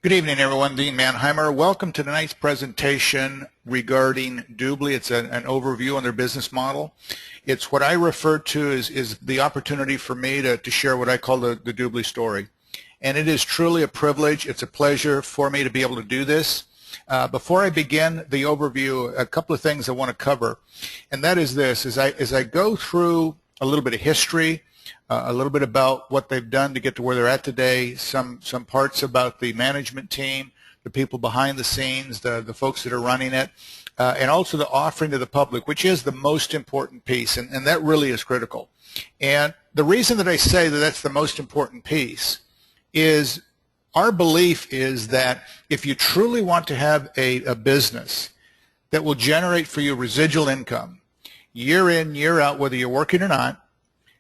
Good evening, everyone. Dean Manheimer. Welcome to tonight's presentation regarding Dubli. It's an overview on their business model. It's what I refer to as the opportunity for me to share what I call the Dubli story. And it is truly a privilege. It's a pleasure for me to be able to do this. Before I begin the overview, a couple of things I want to cover. And that is this. As I go through a little bit of history, a little bit about what they've done to get to where they're at today, some parts about the management team, the people behind the scenes, the folks that are running it, and also the offering to the public, which is the most important piece, and that really is critical. And the reason that I say that that's the most important piece is our belief is that if you truly want to have a business that will generate for you residual income year in, year out, whether you're working or not,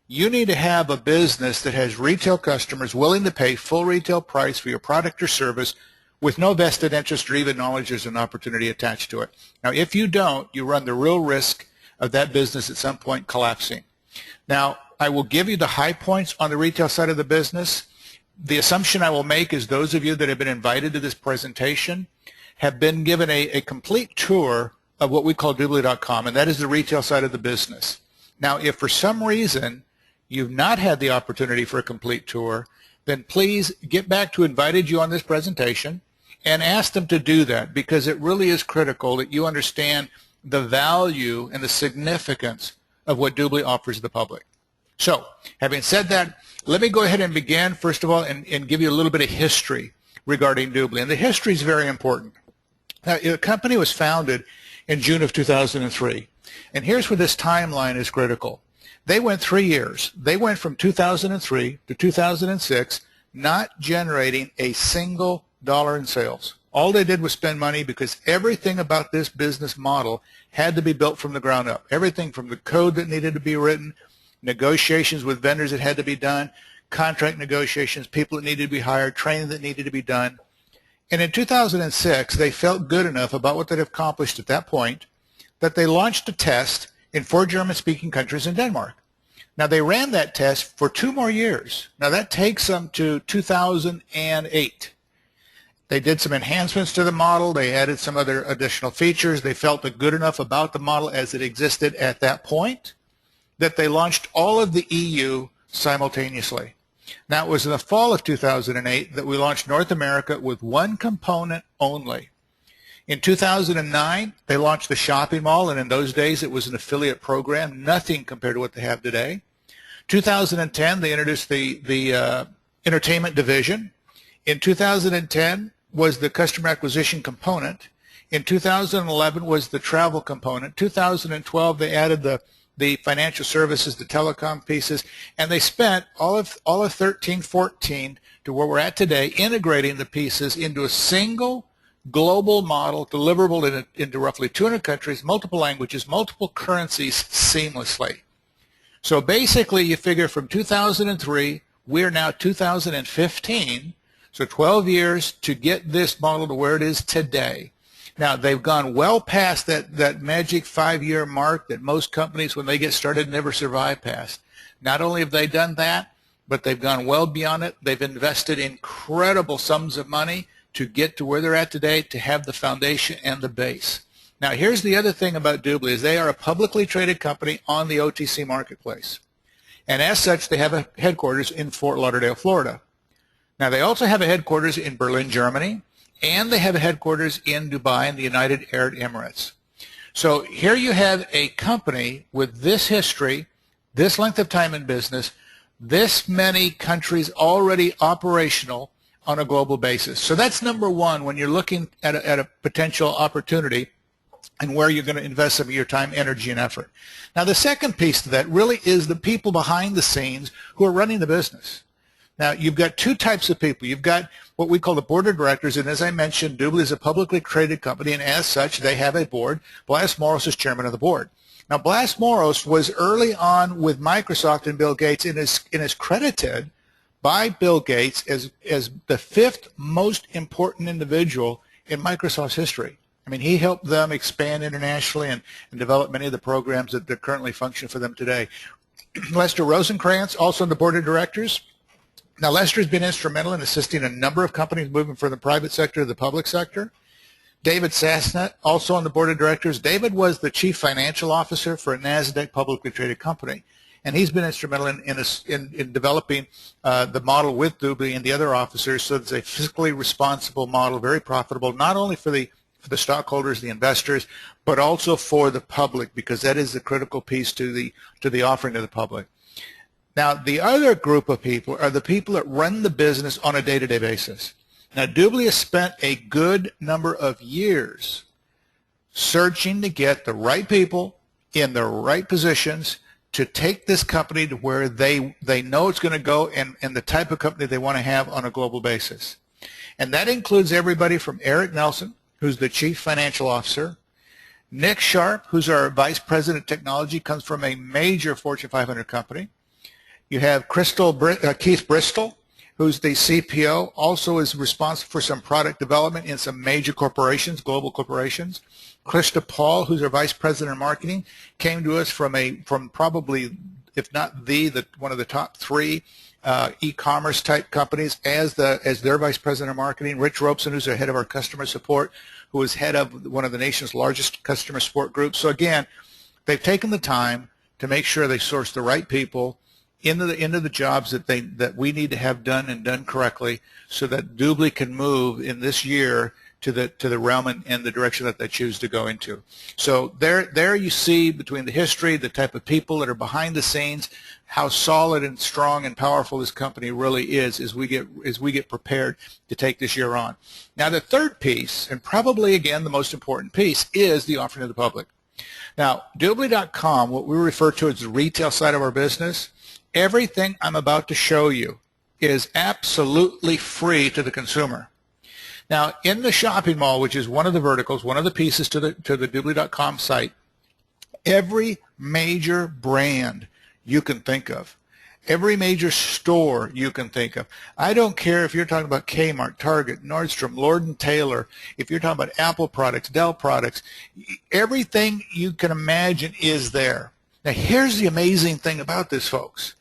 you need to have a business that has retail customers willing to pay full retail price for your product or service with no vested interest or even knowledge there's an opportunity attached to it. Now, if you don't, you run the real risk of that business at some point collapsing. Now, I will give you the high points on the retail side of the business. The assumption I will make is those of you that have been invited to this presentation have been given a complete tour of what we call Dubli.com, and that is the retail side of the business. Now, if for some reason you've not had the opportunity for a complete tour, then please get back to who invited you on this presentation and ask them to do that, because it really is critical that you understand the value and the significance of what Dubli offers the public. So, having said that, let me go ahead and begin, first of all, and give you a little bit of history regarding Dubli. And the history is very important. Now, the company was founded in June of 2003. And here's where this timeline is critical. They went 3 years. They went from 2003 to 2006 not generating a single dollar in sales. All they did was spend money because everything about this business model had to be built from the ground up. Everything from the code that needed to be written, negotiations with vendors that had to be done, contract negotiations, people that needed to be hired, training that needed to be done. And in 2006, they felt good enough about what they'd accomplished at that point that they launched a test in 4 German-speaking countries in Denmark. Now, they ran that test for 2 more years. Now, that takes them to 2008. They did some enhancements to the model. They added some other additional features. They felt good enough about the model as it existed at that point that they launched all of the EU simultaneously. Now, it was in the fall of 2008 that we launched North America with 1 component only. In 2009, they launched the shopping mall, and in those days it was an affiliate program, nothing compared to what they have today. 2010, they introduced the entertainment division. In 2010 was the customer acquisition component. In 2011 was the travel component. 2012, they added the financial services, the telecom pieces, and they spent all of 13, 14 to where we're at today, integrating the pieces into a single global model deliverable into roughly 200 countries, multiple languages, multiple currencies seamlessly. So basically, you figure from 2003, we're now 2015, so 12 years to get this model to where it is today. Now, they've gone well past that magic 5-year mark that most companies, when they get started, never survive past. Not only have they done that, but they've gone well beyond it. They've invested incredible sums of money to get to where they're at today, to have the foundation and the base. Now, here's the other thing about Dubli is they are a publicly traded company on the OTC marketplace. And as such, they have a headquarters in Fort Lauderdale, Florida. Now, they also have a headquarters in Berlin, Germany, and they have a headquarters in Dubai in the United Arab Emirates. So here you have a company with this history, this length of time in business, this many countries already operational on a global basis. So that's number one when you're looking at a potential opportunity and where you're going to invest some of your time, energy, and effort. Now, the second piece to that really is the people behind the scenes who are running the business. Now, you've got 2 types of people. You've got what we call the board of directors, and as I mentioned, Dubli is a publicly traded company, and as such, they have a board. Blas Moros is chairman of the board. Now, Blas Moros was early on with Microsoft and Bill Gates and is credited by Bill Gates as the 5th most important individual in Microsoft's history. I mean, he helped them expand internationally and develop many of the programs that currently function for them today. Lester Rosenkrantz, also on the board of directors. Now, Lester has been instrumental in assisting a number of companies moving from the private sector to the public sector. David Sassnett, also on the board of directors. David was the chief financial officer for a NASDAQ publicly traded company, and he's been instrumental in developing the model with Dubli and the other officers, so it's a fiscally responsible model, very profitable, not only for the stockholders, the investors, but also for the public, because that is the critical piece to the offering to the public. Now, the other group of people are the people that run the business on a day-to-day basis. Now, Dubli has spent a good number of years searching to get the right people in the right positions to take this company to where they know it's going to go and the type of company they want to have on a global basis. And that includes everybody from Eric Nelson, who's the chief financial officer. Nick Sharp, who's our vice president of technology, comes from a major Fortune 500 company. You have Keith Bristol, who's the CPO, also is responsible for some product development in some major corporations, global corporations. Krista Paul, who's our vice president of marketing, came to us from probably, if not one of the top three e-commerce type companies as their vice president of marketing. Rich Robeson, who's the head of our customer support, who is head of one of the nation's largest customer support groups. So again, they've taken the time to make sure they source the right people into the jobs that we need to have done and done correctly, so that Dubli can move in this year to the realm and the direction that they choose to go into. So there you see, between the history, the type of people that are behind the scenes, how solid and strong and powerful this company really is as we get prepared to take this year on. Now, the third piece, and probably again the most important piece, is the offering to the public. Now, Dubli.com, what we refer to as the retail side of our business, everything I'm about to show you is absolutely free to the consumer. Now, in the shopping mall, which is one of the verticals, one of the pieces to the Dubli.com site, every major brand you can think of, every major store you can think of. I don't care if you're talking about Kmart, Target, Nordstrom, Lord & Taylor, if you're talking about Apple products, Dell products, everything you can imagine is there. Now, here's the amazing thing about this, folks,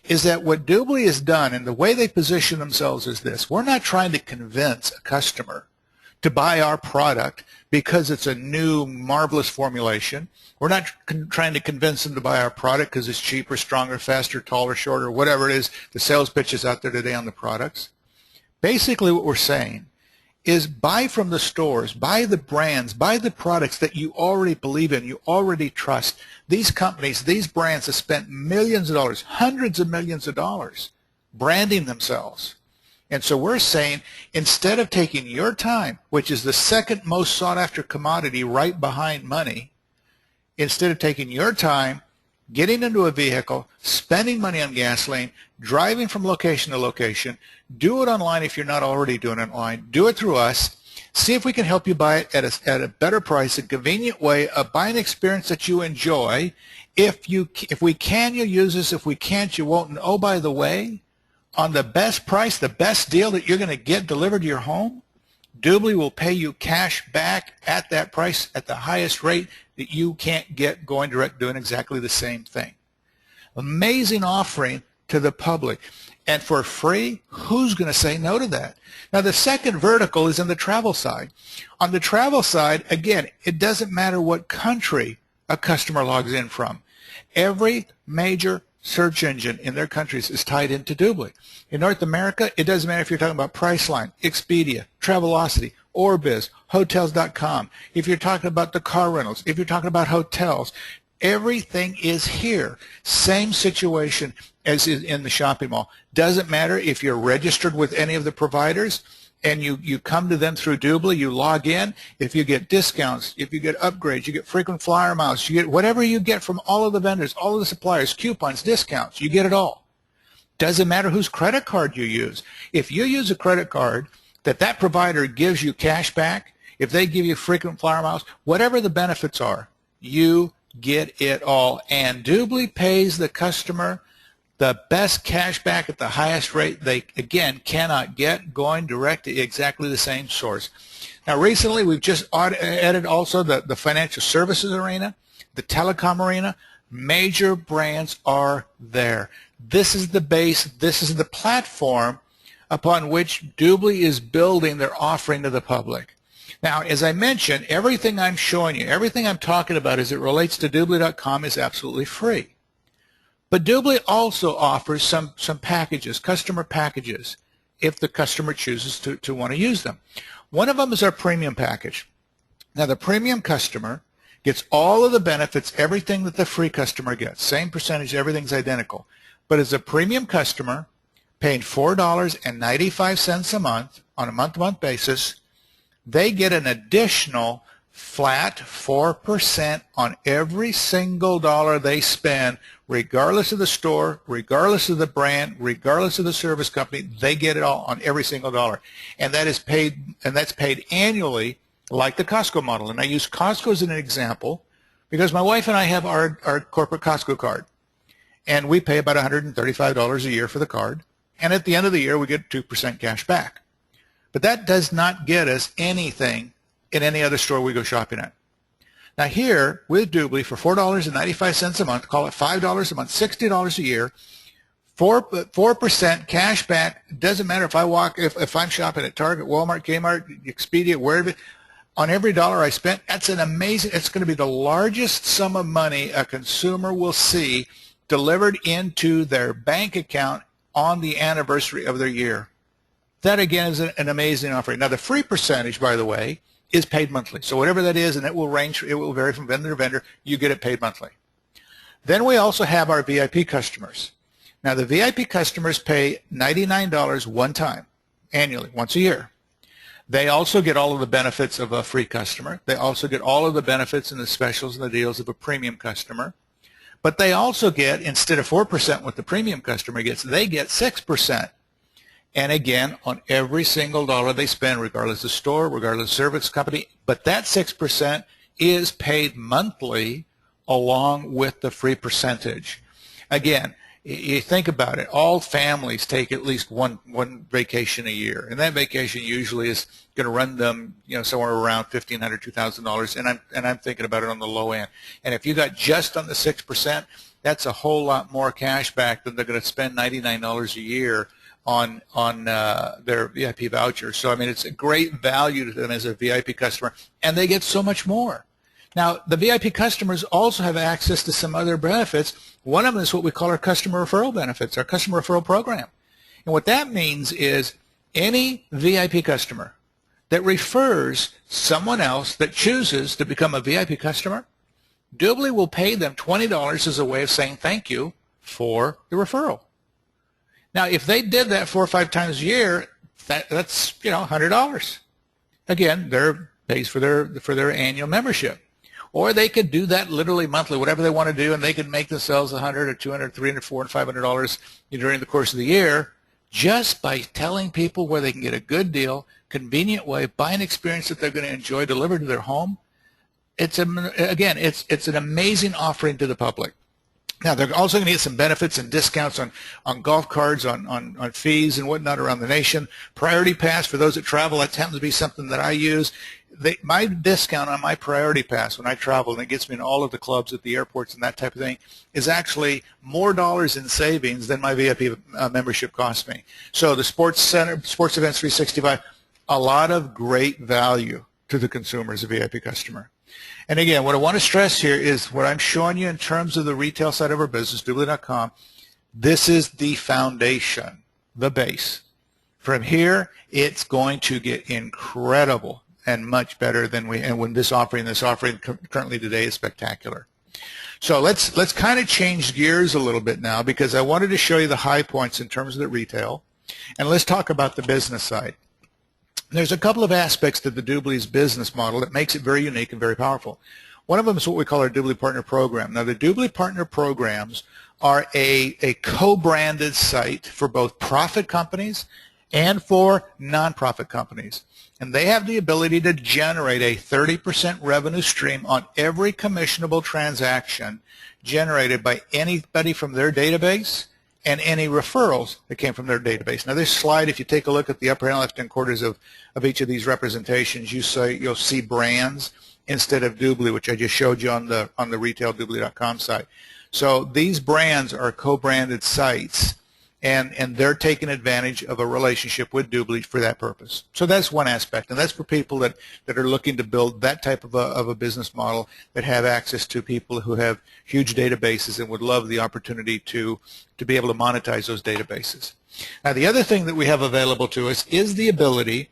is that what Dubli has done and the way they position themselves is this. We're not trying to convince a customer to buy our product because it's a new, marvelous formulation. We're not trying to convince them to buy our product because it's cheaper, stronger, faster, taller, shorter, whatever it is, the sales pitches out there today on the products. Basically, what we're saying is buy from the stores, buy the brands, buy the products that you already believe in, you already trust. These companies, these brands have spent millions of dollars, hundreds of millions of dollars branding themselves. And so we're saying, instead of taking your time, which is the second most sought after commodity right behind money, instead of taking your time, getting into a vehicle, spending money on gasoline, driving from location to location, do it online if you're not already doing it online. Do it through us. See if we can help you buy it at a better price, a convenient way, buy an experience that you enjoy. If we can, you'll use this. If we can't, you won't. And oh, by the way, on the best price, the best deal that you're going to get delivered to your home, Dubli will pay you cash back at that price at the highest rate that you can't get going direct doing exactly the same thing. Amazing offering to the public. And for free, who's going to say no to that? Now, the second vertical is in the travel side. On the travel side, again, it doesn't matter what country a customer logs in from. Every major search engine in their countries is tied into Dubli. In North America, it doesn't matter if you're talking about Priceline, Expedia, Travelocity, Orbiz, Hotels.com. If you're talking about the car rentals, if you're talking about hotels, everything is here. Same situation as in the shopping mall. Doesn't matter if you're registered with any of the providers and you come to them through Dubli, you log in. If you get discounts, if you get upgrades, you get frequent flyer miles, you get whatever you get from all of the vendors, all of the suppliers, coupons, discounts, you get it all. Doesn't matter whose credit card you use. If you use a credit card that provider gives you cash back, if they give you frequent flyer miles, whatever the benefits are, you get it all. And Dubli pays the customer the best cash back at the highest rate they, again, cannot get going direct to exactly the same source. Now, recently, we've just added also the financial services arena, the telecom arena. Major brands are there. This is the base, this is the platform upon which Dubli is building their offering to the public. Now, as I mentioned, everything I'm showing you, everything I'm talking about as it relates to Dubli.com is absolutely free. But Dubli also offers some packages, customer packages, if the customer chooses to want to use them. One of them is our premium package. Now, the premium customer gets all of the benefits, everything that the free customer gets. Same percentage, everything's identical. But as a premium customer, paying $4.95 a month on a month-to-month basis, they get an additional flat 4% on every single dollar they spend, regardless of the store, regardless of the brand, regardless of the service company. They get it all on every single dollar, and that's paid annually, like the Costco model. And I use Costco as an example because my wife and I have our corporate Costco card, and we pay about $135 a year for the card. And at the end of the year, we get 2% cash back. But that does not get us anything in any other store we go shopping at. Now here, with Dubli, for $4.95 a month, call it $5 a month, $60 a year, 4% cash back. Doesn't matter if I'm shopping at Target, Walmart, Kmart, Expedia, wherever, on every dollar I spent, that's an amazing, it's going to be the largest sum of money a consumer will see delivered into their bank account on the anniversary of their year. That again is an amazing offering. Now the free percentage, by the way, is paid monthly. So whatever that is, and it will vary from vendor to vendor, you get it paid monthly. Then we also have our VIP customers. Now the VIP customers pay $99 one time, annually, once a year. They also get all of the benefits of a free customer. They also get all of the benefits and the specials and the deals of a premium customer. But they also get, instead of 4% what the premium customer gets, they get 6%. And again, on every single dollar they spend, regardless of store, regardless of service company. But that 6% is paid monthly along with the free percentage. Again, you think about it, all families take at least one vacation a year, and that vacation usually is going to run them, somewhere around $1,500, $2,000, and I'm thinking about it on the low end. And if you got just on the 6%, that's a whole lot more cash back than they're going to spend $99 a year on their VIP voucher. So I mean, it's a great value to them as a VIP customer, and they get so much more. Now, the VIP customers also have access to some other benefits. One of them is what we call our customer referral benefits, our customer referral program. And what that means is any VIP customer that refers someone else that chooses to become a VIP customer, Dubli will pay them $20 as a way of saying thank you for the referral. Now, if they did that 4 or 5 times a year, that's $100. Again, they're pays for their annual membership. Or they could do that literally monthly, whatever they want to do, and they can make themselves $100 or $200, $300, $400, $500 during the course of the year just by telling people where they can get a good deal, convenient way, buy an experience that they're going to enjoy delivered to their home. It's an amazing offering to the public. Now, they're also going to get some benefits and discounts on golf carts, on fees and whatnot around the nation. Priority Pass for those that travel, that happens to be something that I use. My discount on my Priority Pass when I travel, and it gets me in all of the clubs at the airports and that type of thing, is actually more dollars in savings than my VIP membership cost me. So the Sports Center, Sports Events 365, a lot of great value to the consumer as a VIP customer. And again, what I want to stress here is what I'm showing you in terms of the retail side of our business, Dubli.com. This is the foundation, the base. From here, it's going to get incredible and much better than when this offering currently today is spectacular. So let's kind of change gears a little bit now, because I wanted to show you the high points in terms of the retail, and let's talk about the business side. There's a couple of aspects to the Dubli's business model that makes it very unique and very powerful. One of them is what we call our Dubli Partner Program. Now, the Dubli Partner Programs are a co-branded site for both profit companies and for nonprofit companies. And they have the ability to generate a 30% revenue stream on every commissionable transaction generated by anybody from their database and any referrals that came from their database. Now, this slide, if you take a look at the upper and left-hand quarters of each of these representations, you'll see brands instead of Dubli, which I just showed you on the retail Dubli.com site. So these brands are co-branded sites, and they're taking advantage of a relationship with Dubli for that purpose. So that's one aspect, and that's for people that are looking to build that type of a business model, that have access to people who have huge databases and would love the opportunity to be able to monetize those databases. Now, the other thing that we have available to us is the ability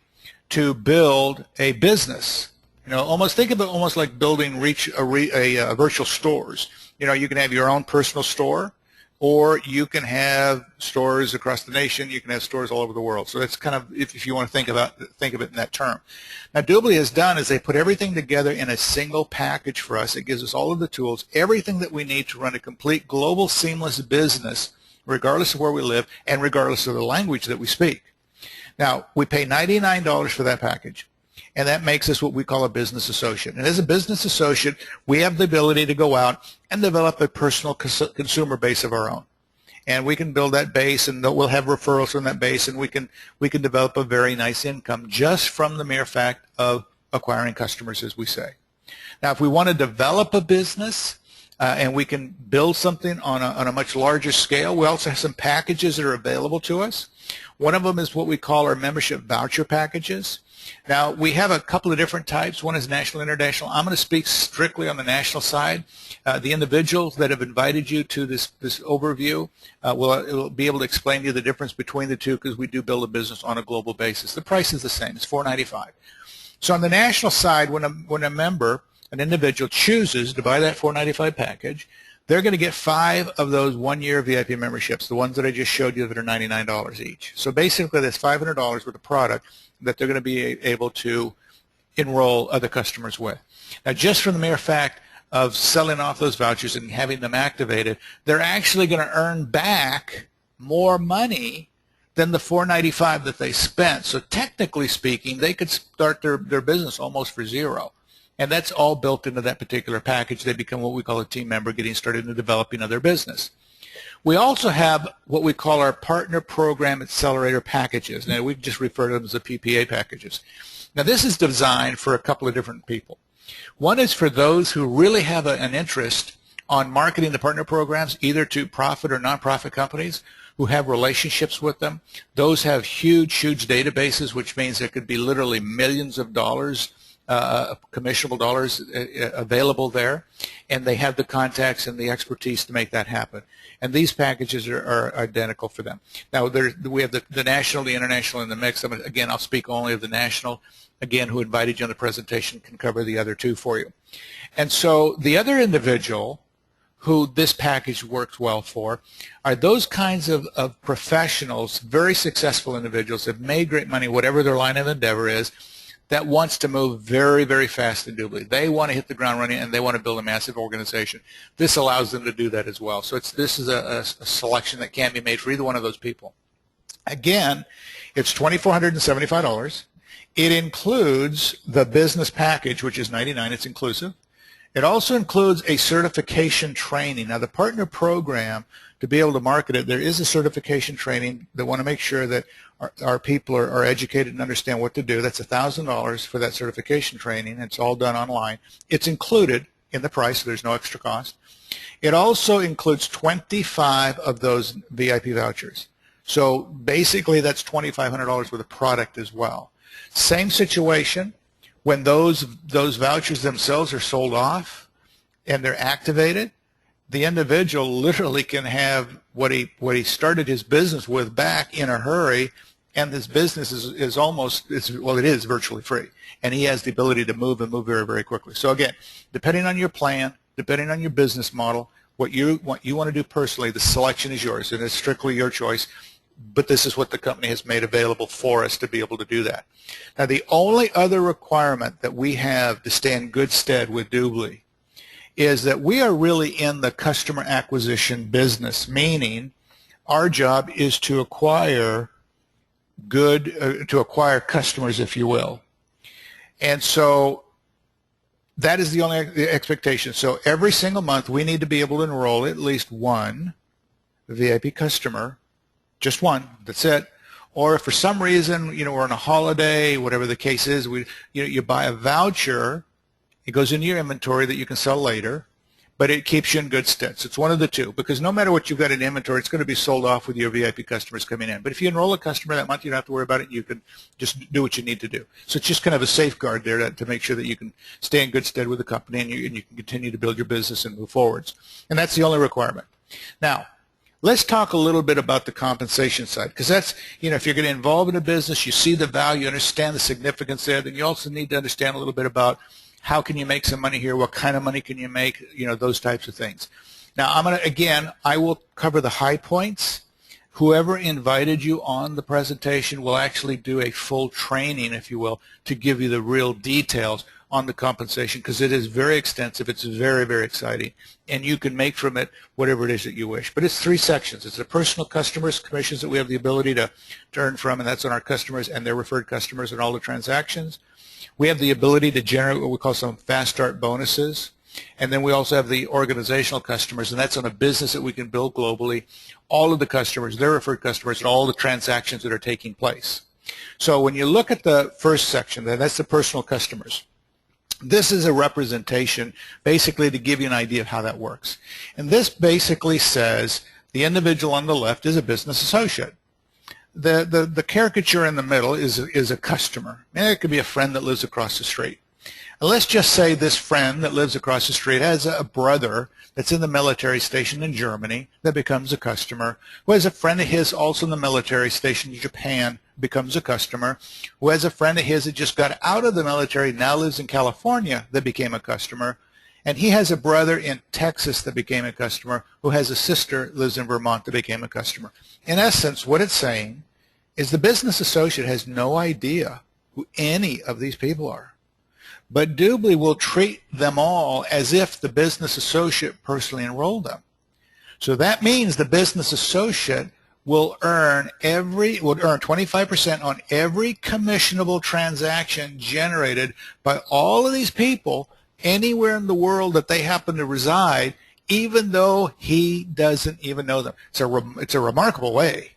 to build a business. You know, almost think of it almost like building virtual stores. You know, you can have your own personal store, or you can have stores across the nation. You can have stores all over the world. So that's kind of, if you want to think of it in that term. Now, Dubli has done is they put everything together in a single package for us. It gives us all of the tools, everything that we need to run a complete global seamless business, regardless of where we live and regardless of the language that we speak. Now, we pay $99 for that package, and that makes us what we call a business associate. And as a business associate, we have the ability to go out and develop a personal consumer base of our own. And we can build that base, and we'll have referrals from that base, and we can develop a very nice income just from the mere fact of acquiring customers, as we say. Now, if we want to develop a business, and we can build something on a much larger scale, we also have some packages that are available to us. One of them is what we call our membership voucher packages. Now, we have a couple of different types. One is national, international. I'm going to speak strictly on the national side. The individuals that have invited you to this overview will be able to explain to you the difference between the two, because we do build a business on a global basis. The price is the same. It's $4.95. So on the national side, when a member, an individual, chooses to buy that $4.95 package, they're going to get 5 of those one-year VIP memberships, the ones that I just showed you that are $99 each. So basically, that's $500 worth of product that they're going to be able to enroll other customers with. Now, just from the mere fact of selling off those vouchers and having them activated, they're actually going to earn back more money than the $4.95 that they spent. So technically speaking, they could start their business almost for zero. And that's all built into that particular package. They become what we call a team member, getting started in the developing of their business. We also have what we call our Partner Program Accelerator packages. Now, we just refer to them as the PPA packages. Now, this is designed for a couple of different people. One is for those who really have an interest on marketing the partner programs, either to profit or nonprofit companies who have relationships with them. Those have huge, huge databases, which means there could be literally millions of dollars, commissionable dollars available there, and they have the contacts and the expertise to make that happen. And these packages are identical for them. Now, we have the national, the international in the mix. Again, I'll speak only of the national. Again, who invited you on the presentation can cover the other two for you. And so the other individual who this package works well for are those kinds of professionals, very successful individuals that have made great money, whatever their line of endeavor is, that wants to move very, very fast in Dubli. They want to hit the ground running, and they want to build a massive organization. This allows them to do that as well. So this is a selection that can be made for either one of those people. Again, it's $2,475. It includes the business package, which is $99. It's inclusive. It also includes a certification training. Now, the partner program, to be able to market it, there is a certification training. They want to make sure that our people are educated and understand what to do. That's $1,000 for that certification training. It's all done online. It's included in the price, so there's no extra cost. It also includes 25 of those VIP vouchers. So basically, that's $2,500 worth of product as well. Same situation. When those vouchers themselves are sold off and they're activated, the individual literally can have what he started his business with back in a hurry, and this business is almost, well, it is virtually free, and he has the ability to move and move very, very quickly. So again, depending on your plan, depending on your business model, what you want to do personally, the selection is yours, and it's strictly your choice. But this is what the company has made available for us to be able to do that. Now, the only other requirement that we have to stay in good stead with Dubli is that we are really in the customer acquisition business, meaning our job is to acquire customers, if you will. And so that is the only expectation. So every single month we need to be able to enroll at least one VIP customer. Just one, that's it. Or if for some reason, we're on a holiday, whatever the case is, you buy a voucher, it goes into your inventory that you can sell later, but it keeps you in good stead. So it's one of the two, because no matter what you've got in inventory, it's going to be sold off with your VIP customers coming in. But if you enroll a customer that month, you don't have to worry about it. You can just do what you need to do. So it's just kind of a safeguard there to make sure that you can stay in good stead with the company, and you can continue to build your business and move forwards. And that's the only requirement. Now, let's talk a little bit about the compensation side, because that's, if you're going to involve in a business, you see the value, understand the significance there, then you also need to understand a little bit about how can you make some money here, what kind of money can you make, those types of things. Now, I will cover the high points. Whoever invited you on the presentation will actually do a full training, if you will, to give you the real details on the compensation, because it is very extensive. It's very, very exciting, and you can make from it whatever it is that you wish. But it's 3 sections. It's the personal customers, commissions that we have the ability to earn from, and that's on our customers and their referred customers and all the transactions. We have the ability to generate what we call some fast start bonuses. And then we also have the organizational customers, and that's on a business that we can build globally. All of the customers, their referred customers, and all the transactions that are taking place. So when you look at the first section, that's the personal customers. This is a representation basically to give you an idea of how that works. And this basically says the individual on the left is a business associate. The caricature in the middle is a customer. And it could be a friend that lives across the street. And let's just say this friend that lives across the street has a brother that's in the military station in Germany that becomes a customer, who has a friend of his also in the military station in Japan, becomes a customer, who has a friend of his that just got out of the military, now lives in California, that became a customer, and he has a brother in Texas that became a customer, who has a sister that lives in Vermont that became a customer. In essence, what it's saying is the business associate has no idea who any of these people are. But Dubli will treat them all as if the business associate personally enrolled them. So that means the business associate will earn 25% on every commissionable transaction generated by all of these people anywhere in the world that they happen to reside, even though he doesn't even know them. It's a remarkable way,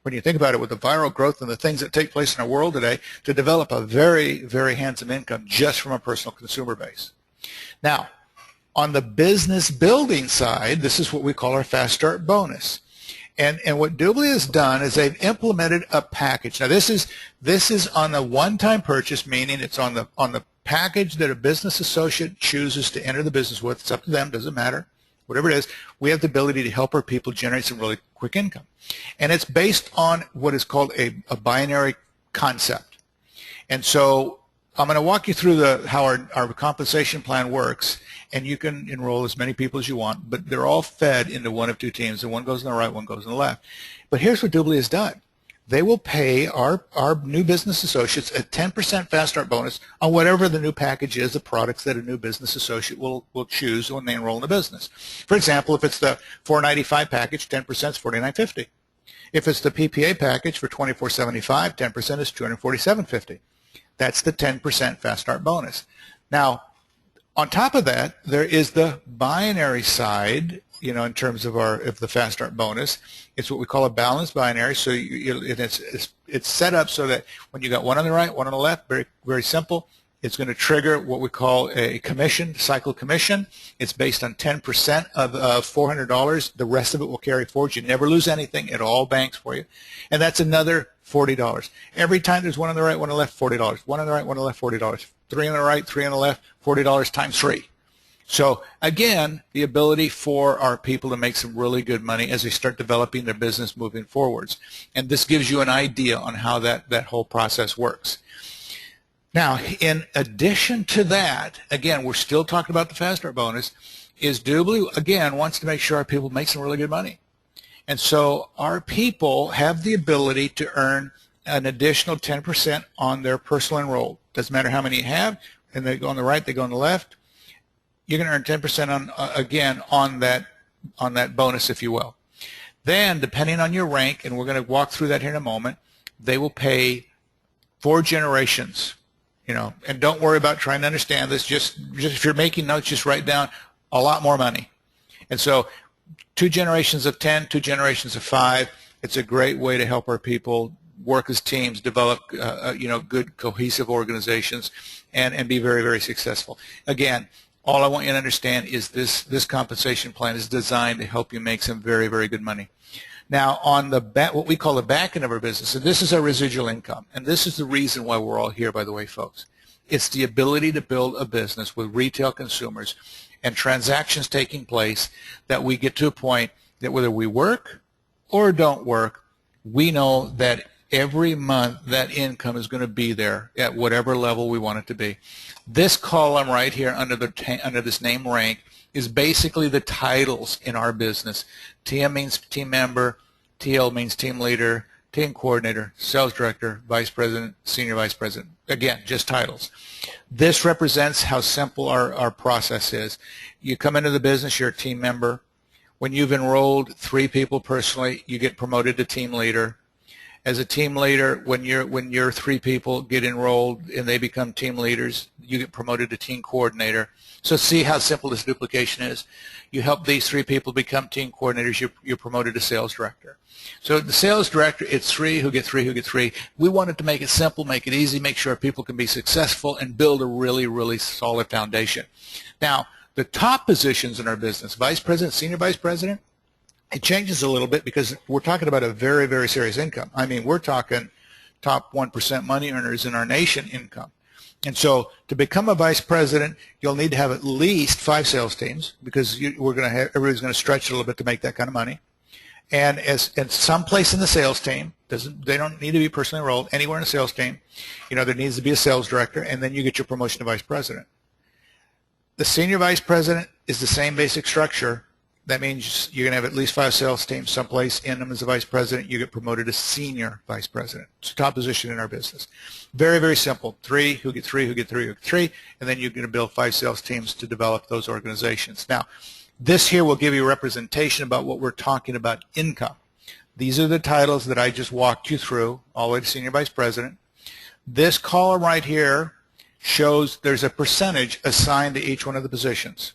when you think about it, with the viral growth and the things that take place in our world today, to develop a very, very handsome income just from a personal consumer base. Now, on the business building side, this is what we call our Fast Start bonus. And what Dubli has done is they've implemented a package. Now, this is on the one-time purchase, meaning it's on the package that a business associate chooses to enter the business with. It's up to them, doesn't matter. Whatever it is, we have the ability to help our people generate some really quick income. And it's based on what is called a binary concept. And so I'm going to walk you through how our compensation plan works, and you can enroll as many people as you want, but they're all fed into one of 2 teams, and one goes on the right, one goes on the left. But here's what Dubli has done. They will pay our new business associates a 10% Fast Start bonus on whatever the new package is, the products that a new business associate will choose when they enroll in a business. For example, if it's the $495 package, 10% is $49.50. If it's the PPA package for $24.75, 10% is $247.50. That's the 10% Fast Start bonus. Now, on top of that, there is the binary side, in terms of the Fast Start bonus. It's what we call a balanced binary. So it's set up so that when you got one on the right, one on the left, very, very simple, it's going to trigger what we call a commission, cycle commission. It's based on 10% of $400. The rest of it will carry forward. You never lose anything. It all banks for you. And that's another $40. Every time there's one on the right, one on the left, $40. One on the right, one on the left, $40. 3 on the right, 3 on the left, $40 times 3. So again, the ability for our people to make some really good money as they start developing their business moving forwards. And this gives you an idea on how that whole process works. Now, in addition to that, again, we're still talking about the Fast Start bonus, is Dubli, again, wants to make sure our people make some really good money. And so our people have the ability to earn an additional 10% on their personal enrolled. Doesn't matter how many you have, and they go on the right, they go on the left. You're going to earn 10% on again on that bonus, if you will. Then, depending on your rank, and we're going to walk through that here in a moment, they will pay 4 generations. And don't worry about trying to understand this. Just if you're making notes, just write down a lot more money. And so 2 generations of 10, 2 generations of 5. It's a great way to help our people work as teams, develop good cohesive organizations, and be very, very successful. Again, all I want you to understand is this compensation plan is designed to help you make some very, very good money. Now, on the back, what we call the back end of our business, and this is our residual income, and this is the reason why we're all here, by the way, folks. It's the ability to build a business with retail consumers and transactions taking place that we get to a point that whether we work or don't work, we know that every month that income is going to be there at whatever level we want it to be. This column right here under this name rank is basically the titles in our business. TM means team member, TL means team leader, team coordinator, sales director, vice president, senior vice president. Again, just titles. This represents how simple our process is. You come into the business, you're a team member. When you've enrolled 3 people personally, you get promoted to team leader. As a team leader, when your 3 people get enrolled and they become team leaders, you get promoted to team coordinator. So see how simple this duplication is. You help these 3 people become team coordinators, you're promoted to sales director. So the sales director, it's 3 who get 3 who get 3. We wanted to make it simple, make it easy, make sure people can be successful and build a really, really solid foundation. Now, the top positions in our business, vice president, senior vice president, it changes a little bit because we're talking about a very, very serious income. I mean, we're talking top 1% money earners in our nation income. And so to become a vice president, you'll need to have at least 5 sales teams because everybody's going to stretch a little bit to make that kind of money. And someplace in the sales team, they don't need to be personally enrolled, anywhere in the sales team, there needs to be a sales director, and then you get your promotion to vice president. The senior vice president is the same basic structure. That means you're going to have at least 5 sales teams. Someplace in them as a vice president, you get promoted to senior vice president. It's a top position in our business. Very, very simple. 3 who get 3 who get 3 who get 3, and then you're going to build 5 sales teams to develop those organizations. Now, this here will give you a representation about what we're talking about income. These are the titles that I just walked you through, all the way to senior vice president. This column right here shows there's a percentage assigned to each one of the positions.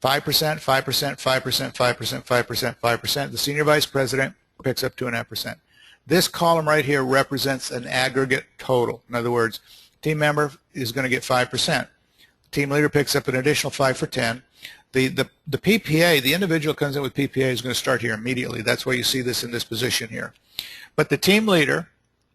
5%, 5%, 5%, 5%, 5%, 5%. The senior vice president picks up 2.5%. This column right here represents an aggregate total. In other words, team member is going to get 5%. Team leader picks up an additional 5 for 10. The PPA, the individual comes in with PPA, is going to start here immediately. That's why you see this in this position here. But the team leader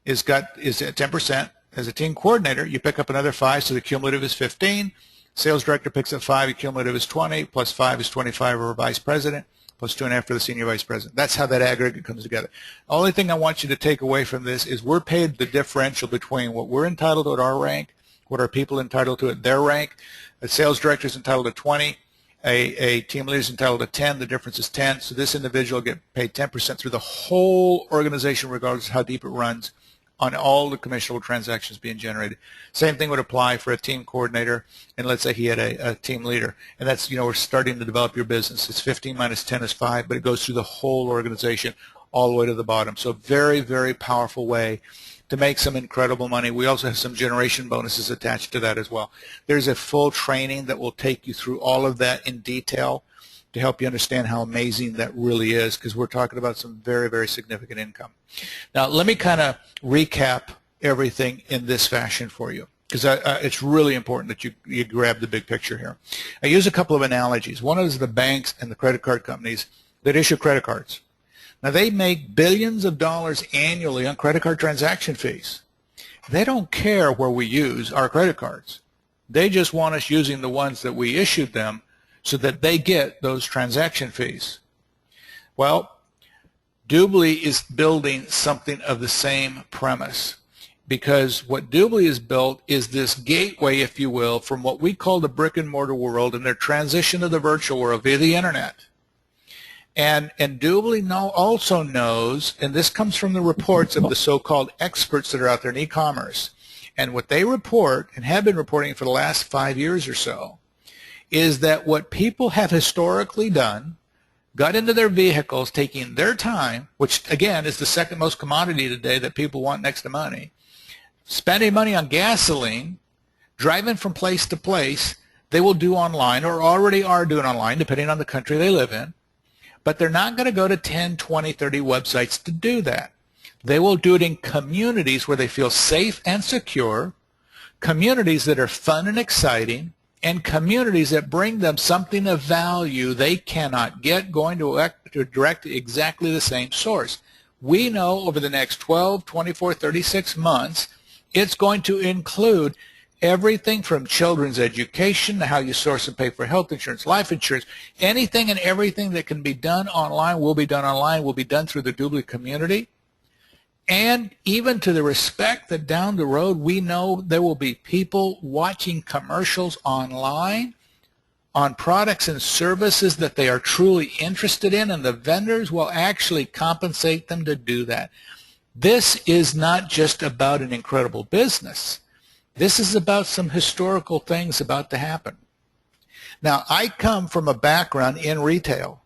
is at 10%. As a team coordinator, you pick up another 5, so the cumulative is 15. Sales director picks up 5, the cumulative is 20, plus 5 is 25 for vice president, plus 2.5 for the senior vice president. That's how that aggregate comes together. The only thing I want you to take away from this is we're paid the differential between what we're entitled to at our rank, what are people entitled to at their rank. A sales director is entitled to 20. A team leader is entitled to 10. The difference is 10. So this individual will get paid 10% through the whole organization, regardless of how deep it runs, on all the commissionable transactions being generated. Same thing would apply for a team coordinator, and let's say he had a team leader. And that's, we're starting to develop your business. It's 15 minus 10 is 5, but it goes through the whole organization all the way to the bottom. So very, very powerful way to make some incredible money. We also have some generation bonuses attached to that as well. There's a full training that will take you through all of that in detail to help you understand how amazing that really is, because we're talking about some very, very significant income. Now, let me kind of recap everything in this fashion for you, because it's really important that you grab the big picture here. I use a couple of analogies. One is the banks and the credit card companies that issue credit cards. Now, they make billions of dollars annually on credit card transaction fees. They don't care where we use our credit cards. They just want us using the ones that we issued them so that they get those transaction fees. Well, Dubli is building something of the same premise, because what Dubli has built is this gateway, if you will, from what we call the brick and mortar world and their transition to the virtual world via the internet. And Dubli also knows, and this comes from the reports of the so-called experts that are out there in e-commerce, and what they report and have been reporting for the last 5 years or so is that what people have historically done, got into their vehicles, taking their time, which again is the second most commodity today that people want next to money, spending money on gasoline, driving from place to place, they will do online or already are doing online, depending on the country they live in. But they're not going to go to 10, 20, 30 websites to do that. They will do it in communities where they feel safe and secure, communities that are fun and exciting, and communities that bring them something of value they cannot get going to direct exactly the same source. We know over the next 12, 24, 36 months, it's going to include everything from children's education to how you source and pay for health insurance, life insurance, anything and everything that can be done online will be done online, will be done through the Dubli community. And even to the respect that down the road we know there will be people watching commercials online on products and services that they are truly interested in, and the vendors will actually compensate them to do that. This is not just about an incredible business. This is about some historical things about to happen. Now, I come from a background in retail,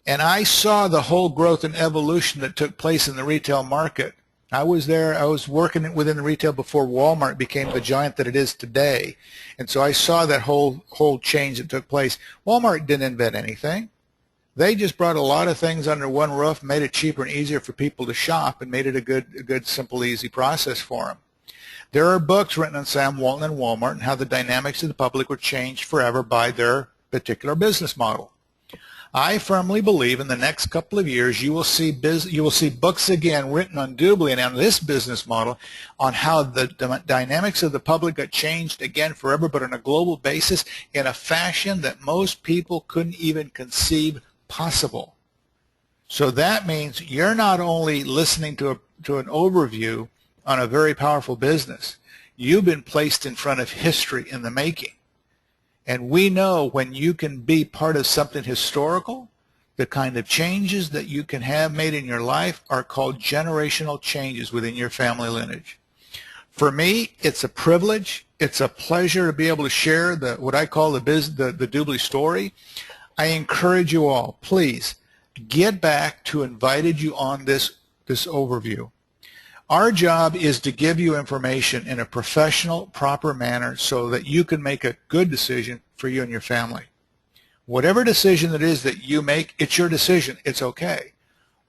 and I saw the whole growth and evolution that took place in the retail market. I was there, I was working within the retail before Walmart became the giant that it is today. And so I saw that whole change that took place. Walmart didn't invent anything. They just brought a lot of things under one roof, made it cheaper and easier for people to shop, and made it a good, simple, easy process for them. There are books written on Sam Walton and Walmart and how the dynamics of the public were changed forever by their particular business model. I firmly believe in the next couple of years you will see books again written on Dubli and on this business model on how the dynamics of the public got changed again forever, but on a global basis in a fashion that most people couldn't even conceive possible. So that means you're not only listening to an overview on a very powerful business, you've been placed in front of history in the making. And we know when you can be part of something historical, the kind of changes that you can have made in your life are called generational changes within your family lineage. For me, it's a privilege. It's a pleasure to be able to share what I call the Dubli story. I encourage you all, please, get back to invited you on this overview. Our job is to give you information in a professional, proper manner so that you can make a good decision for you and your family. Whatever decision it is that you make, it's your decision. It's okay.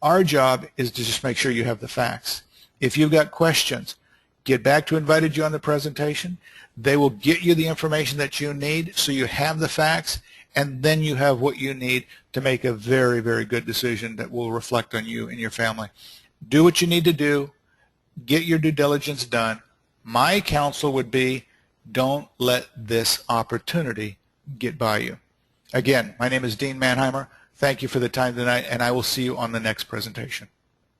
Our job is to just make sure you have the facts. If you've got questions, get back to invited you on the presentation. They will get you the information that you need so you have the facts, and then you have what you need to make a very, very good decision that will reflect on you and your family. Do what you need to do. Get your due diligence done. My counsel would be, don't let this opportunity get by you. Again, my name is Dean Manheimer. Thank you for the time tonight, and I will see you on the next presentation.